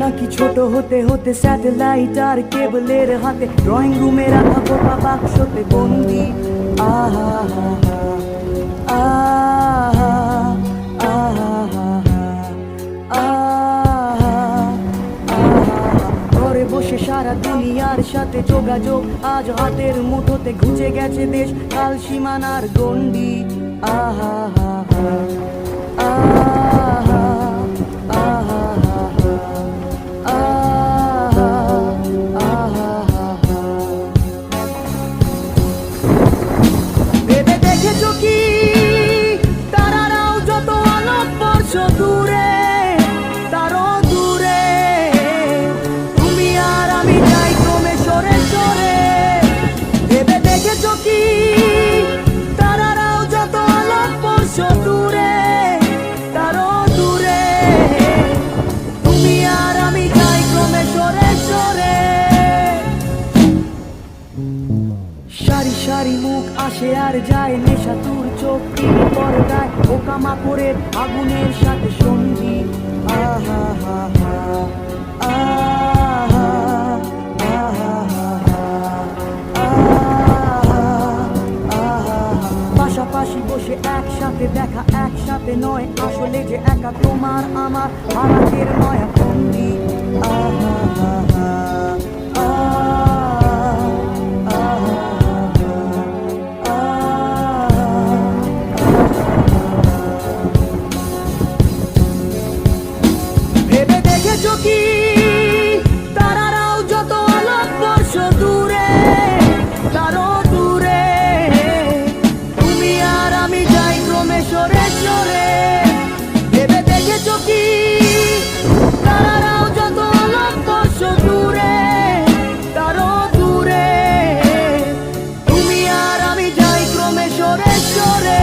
নাকি ছোট হতে হতে স্যাটেলাইট আর কেবলের হাতে ড্রয়িং রুমে রাখা বোকা বাক্সতে বন্দি। আহা আহা আহা ঘরে বসে সারা দুনিয়ার সাথে যোগাযোগ, আজ হাতের মুঠোতে ঘুচে গেছে দেশ কাল সীমানার গন্ডি। আহা ভেবে দেখেছো কি তারারাও যত আলোক বর্ষ দূরে, তারও দূরে তুমি আর আমি যাই ক্রমে সরে সরে। ভেবে দেখেছো কি তারারাও যত আলোক বর্ষ দূরে, তারও দূরে তুমি আর আমি যাই ক্রমে সরে সরে। সারি সারি মুখ আসে আর যায়, নেশা তুর চোখ পর্দায় ওকামা করে আগুনের সাথে সঙ্গী। আহা হা হা আহা পাশাপাশি বসে একসাথে দেখা, একসাথে নয় আসলে যে একা তোমার আমার ভারতের নয়া বন্দি। আহা হা হা ভেবে দেখেছো কি তারারাও যত আলোক বর্ষ দূরে, তারও দূরে তুমি আর আমি যাই ক্রমে সরে সরে। ভেবে দেখেছো কি তারারাও যত আলোক বর্ষ দূরে, তারও দূরে তুমি আর আমি যাই ক্রমে সরে সরে।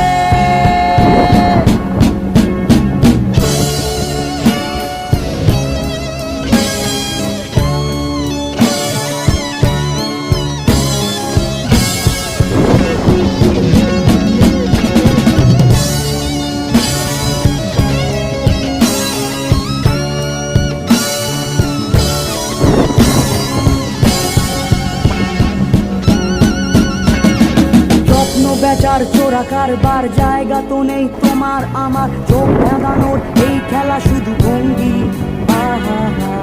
বেচার চোরা কারবার জায়গা তো নেই তোমার আমার, চোখ ধাঁধানোর এই খেলা শুধু ভঙ্গি। আহা হা